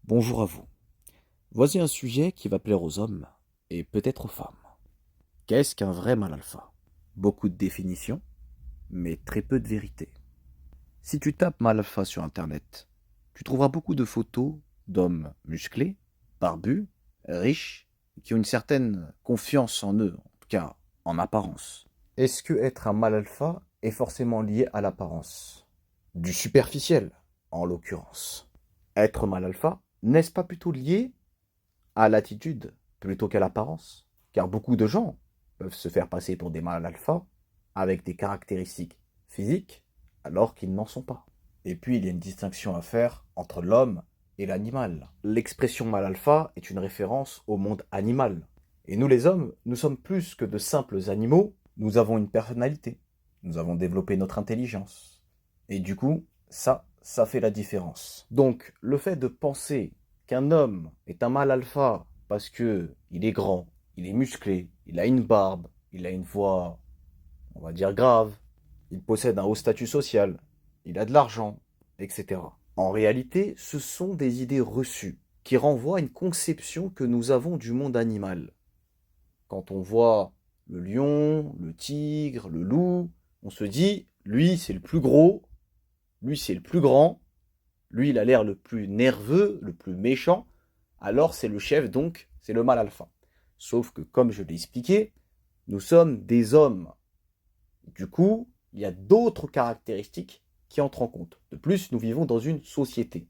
Bonjour à vous. Voici un sujet qui va plaire aux hommes et peut-être aux femmes. Qu'est-ce qu'un vrai mâle alpha? Beaucoup de définitions, mais très peu de vérité. Si tu tapes mâle alpha sur Internet, tu trouveras beaucoup de photos d'hommes musclés, barbus, riches, qui ont une certaine confiance en eux, en tout cas en apparence. Est-ce que être un mâle alpha est forcément lié à l'apparence? Du superficiel, en l'occurrence. Être mâle alpha, n'est-ce pas plutôt lié à l'attitude plutôt qu'à l'apparence? Car beaucoup de gens peuvent se faire passer pour des mâles alpha avec des caractéristiques physiques alors qu'ils n'en sont pas. Et puis il y a une distinction à faire entre l'homme et l'animal. L'expression mâle alpha est une référence au monde animal. Et nous les hommes, nous sommes plus que de simples animaux, nous avons une personnalité, nous avons développé notre intelligence. Et du coup, ça fait la différence. Donc, le fait de penser qu'un homme est un mâle alpha parce que il est grand, il est musclé, il a une barbe, il a une voix, on va dire grave, il possède un haut statut social, il a de l'argent, etc. En réalité, ce sont des idées reçues qui renvoient à une conception que nous avons du monde animal. Quand on voit le lion, le tigre, le loup, on se dit, lui c'est le plus gros, lui c'est le plus grand, lui il a l'air le plus nerveux, le plus méchant, alors c'est le chef, donc c'est le mâle alpha. Sauf que, comme je l'ai expliqué, nous sommes des hommes. Du coup, il y a d'autres caractéristiques qui entrent en compte. De plus, nous vivons dans une société.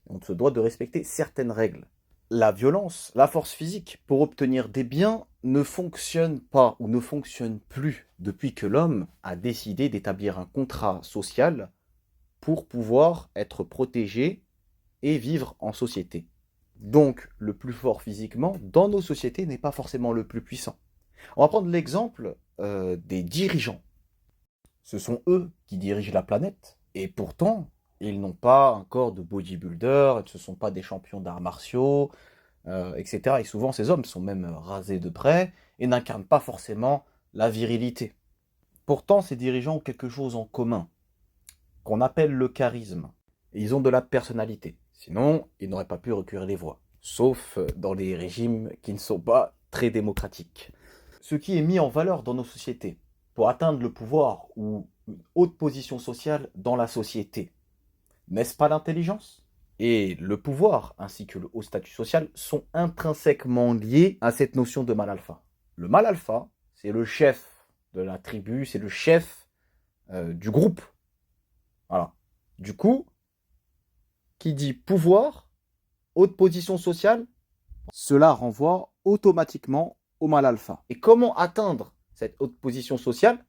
On se doit de respecter certaines règles. La violence, la force physique pour obtenir des biens ne fonctionne pas ou ne fonctionne plus depuis que l'homme a décidé d'établir un contrat social pour pouvoir être protégé et vivre en société. Donc, le plus fort physiquement dans nos sociétés n'est pas forcément le plus puissant. On va prendre l'exemple des dirigeants. Ce sont eux qui dirigent la planète, et pourtant, ils n'ont pas un corps de bodybuilder, ce ne sont pas des champions d'arts martiaux, etc. Et souvent, ces hommes sont même rasés de près et n'incarnent pas forcément la virilité. Pourtant, ces dirigeants ont quelque chose en commun, qu'on appelle le charisme. Et ils ont de la personnalité. Sinon, ils n'auraient pas pu recueillir les voix. Sauf dans les régimes qui ne sont pas très démocratiques. Ce qui est mis en valeur dans nos sociétés pour atteindre le pouvoir ou une haute position sociale dans la société, n'est-ce pas l'intelligence? Et le pouvoir ainsi que le haut statut social sont intrinsèquement liés à cette notion de mâle alpha. Le mâle alpha, c'est le chef de la tribu, c'est le chef du groupe. Voilà. Du coup, qui dit pouvoir, haute position sociale, cela renvoie automatiquement au mâle alpha. Et comment atteindre cette haute position sociale?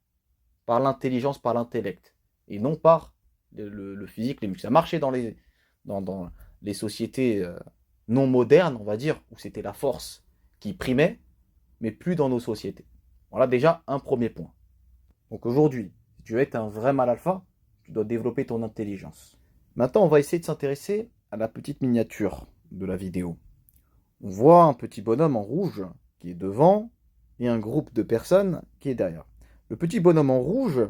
Par l'intelligence, par l'intellect, et non par le physique, les muscles. Ça marchait dans les sociétés non modernes, on va dire, où c'était la force qui primait, mais plus dans nos sociétés. Voilà déjà un premier point. Donc aujourd'hui, si tu veux être un vrai mâle alpha, tu dois développer ton intelligence. Maintenant, on va essayer de s'intéresser à la petite miniature de la vidéo. On voit un petit bonhomme en rouge qui est devant et un groupe de personnes qui est derrière. Le petit bonhomme en rouge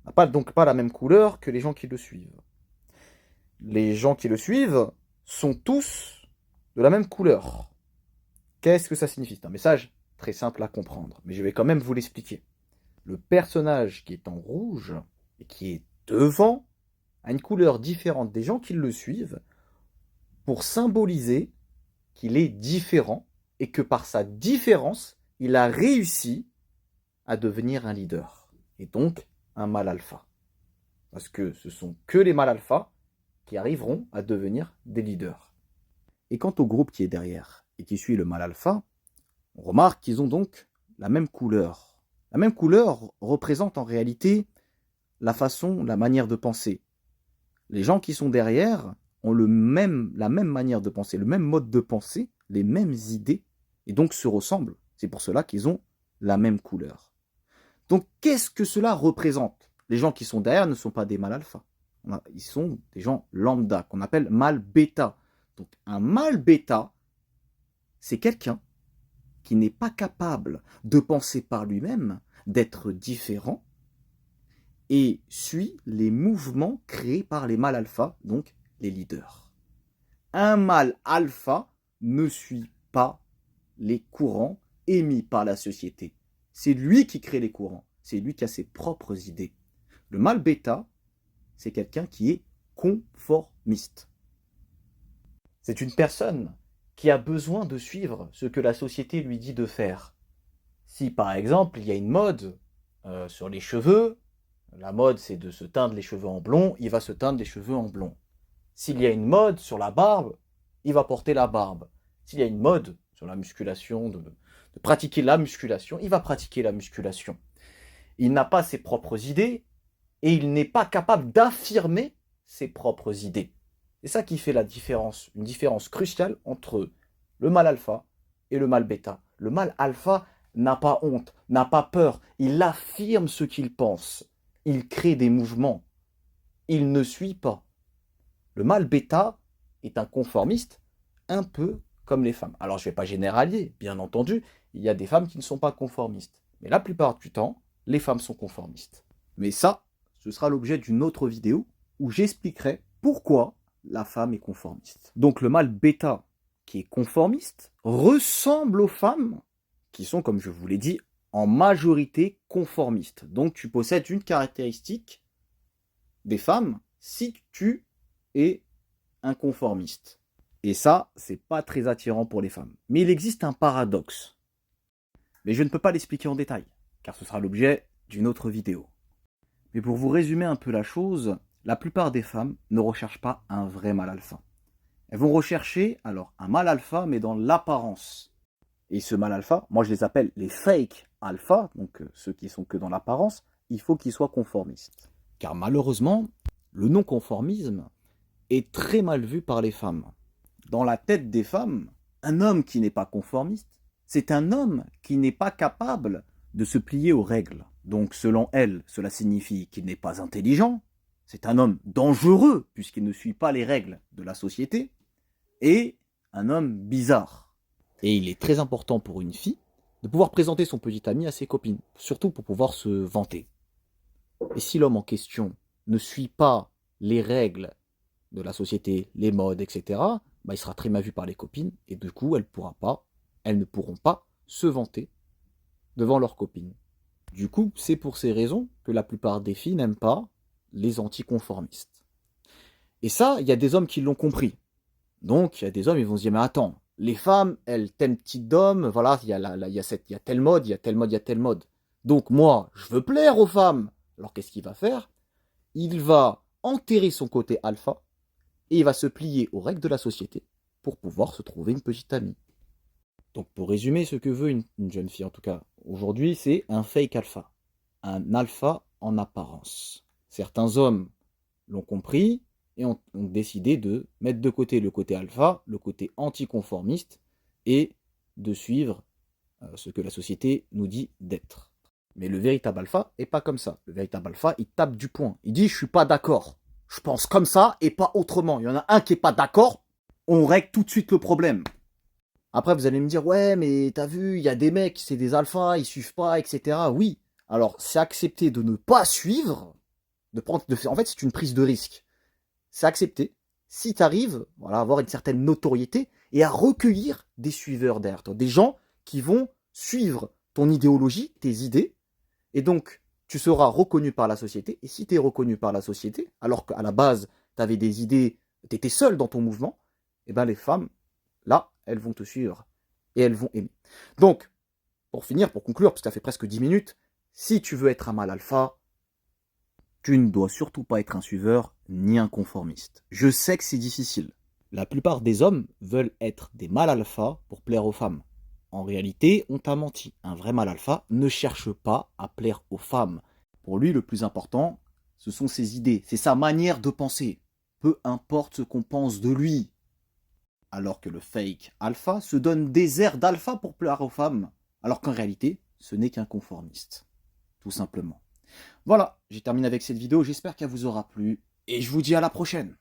n'a donc pas la même couleur que les gens qui le suivent. Les gens qui le suivent sont tous de la même couleur. Qu'est-ce que ça signifie? C'est un message très simple à comprendre, mais je vais quand même vous l'expliquer. Le personnage qui est en rouge et qui est devant a une couleur différente des gens qui le suivent pour symboliser qu'il est différent et que par sa différence, il a réussi à devenir un leader et donc un mâle alpha. Parce que ce sont que les mâles alpha qui arriveront à devenir des leaders. Et quant au groupe qui est derrière et qui suit le mâle alpha, on remarque qu'ils ont donc la même couleur. La même couleur représente en réalité la façon, la manière de penser. Les gens qui sont derrière ont la même manière de penser, le même mode de pensée, les mêmes idées, et donc se ressemblent. C'est pour cela qu'ils ont la même couleur. Donc qu'est-ce que cela représente? Les gens qui sont derrière ne sont pas des mâles alpha. Ils sont des gens lambda, qu'on appelle mâle bêta. Donc un mâle bêta, c'est quelqu'un qui n'est pas capable de penser par lui-même, d'être différent, et suit les mouvements créés par les mâles alpha, donc les leaders. Un mâle alpha ne suit pas les courants émis par la société. C'est lui qui crée les courants. C'est lui qui a ses propres idées. Le mâle bêta, c'est quelqu'un qui est conformiste. C'est une personne qui a besoin de suivre ce que la société lui dit de faire. Si par exemple il y a une mode sur les cheveux, la mode c'est de se teindre les cheveux en blond, il va se teindre les cheveux en blond. S'il y a une mode sur la barbe, il va porter la barbe. S'il y a une mode sur la musculation, de pratiquer la musculation, il va pratiquer la musculation. Il n'a pas ses propres idées et il n'est pas capable d'affirmer ses propres idées. C'est ça qui fait la différence, une différence cruciale entre le mâle alpha et le mâle bêta. Le mâle alpha n'a pas honte, n'a pas peur, il affirme ce qu'il pense, il crée des mouvements, il ne suit pas. Le mâle bêta est un conformiste, un peu comme les femmes. Alors je ne vais pas généraliser, bien entendu, il y a des femmes qui ne sont pas conformistes. Mais la plupart du temps, les femmes sont conformistes. Mais ça, ce sera l'objet d'une autre vidéo où j'expliquerai pourquoi la femme est conformiste. Donc le mâle bêta qui est conformiste ressemble aux femmes qui sont, comme je vous l'ai dit, en majorité conformistes. Donc tu possèdes une caractéristique des femmes si tu es un conformiste. Et ça, c'est pas très attirant pour les femmes. Mais il existe un paradoxe. Mais je ne peux pas l'expliquer en détail, car ce sera l'objet d'une autre vidéo. Mais pour vous résumer un peu la chose, la plupart des femmes ne recherchent pas un vrai mâle alpha. Elles vont rechercher alors un mâle alpha, mais dans l'apparence. Et ce mâle alpha, moi je les appelle les fake alpha, donc ceux qui sont que dans l'apparence, il faut qu'ils soient conformistes. Car malheureusement, le non-conformisme est très mal vu par les femmes. Dans la tête des femmes, un homme qui n'est pas conformiste, c'est un homme qui n'est pas capable de se plier aux règles. Donc selon elles, cela signifie qu'il n'est pas intelligent, c'est un homme dangereux puisqu'il ne suit pas les règles de la société, et un homme bizarre. Et il est très important pour une fille de pouvoir présenter son petit ami à ses copines, surtout pour pouvoir se vanter. Et si l'homme en question ne suit pas les règles de la société, les modes, etc., il sera très mal vu par les copines, et du coup, elles ne pourront pas se vanter devant leurs copines. Du coup, c'est pour ces raisons que la plupart des filles n'aiment pas les anticonformistes. Et ça, il y a des hommes qui l'ont compris. Donc, il y a des hommes, ils vont se dire, mais attends, les femmes, elles t'aiment petite d'homme, voilà, il y a telle mode, il y a telle mode, il y a telle mode. Donc moi, je veux plaire aux femmes. Alors qu'est-ce qu'il va faire? Il va enterrer son côté alpha, et il va se plier aux règles de la société pour pouvoir se trouver une petite amie. Donc pour résumer, ce que veut une jeune fille, en tout cas aujourd'hui, c'est un fake alpha. Un alpha en apparence. Certains hommes l'ont compris et ont décidé de mettre de côté le côté alpha, le côté anticonformiste, et de suivre ce que la société nous dit d'être. Mais le véritable alpha n'est pas comme ça. Le véritable alpha, il tape du poing. Il dit, je suis pas d'accord. Je pense comme ça et pas autrement. Il y en a un qui n'est pas d'accord, on règle tout de suite le problème. Après, vous allez me dire, ouais, mais t'as vu, il y a des mecs, c'est des alphas, ils suivent pas, etc. Oui, alors c'est accepter de ne pas suivre, en fait, c'est une prise de risque. C'est accepter, si tu arrives à avoir une certaine notoriété et à recueillir des suiveurs derrière toi, des gens qui vont suivre ton idéologie, tes idées, et donc tu seras reconnu par la société, et si tu es reconnu par la société, alors qu'à la base, tu avais des idées, tu étais seul dans ton mouvement, et bien les femmes, là, elles vont te suivre, et elles vont aimer. Donc, pour finir, pour conclure, parce que ça fait presque 10 minutes, si tu veux être un mâle alpha, tu ne dois surtout pas être un suiveur, ni un conformiste. Je sais que c'est difficile. La plupart des hommes veulent être des mâles alpha pour plaire aux femmes. En réalité, on t'a menti. Un vrai mâle alpha ne cherche pas à plaire aux femmes. Pour lui, le plus important, ce sont ses idées, c'est sa manière de penser. Peu importe ce qu'on pense de lui. Alors que le fake alpha se donne des airs d'alpha pour plaire aux femmes. Alors qu'en réalité, ce n'est qu'un conformiste. Tout simplement. Voilà, j'ai terminé avec cette vidéo, j'espère qu'elle vous aura plu. Et je vous dis à la prochaine.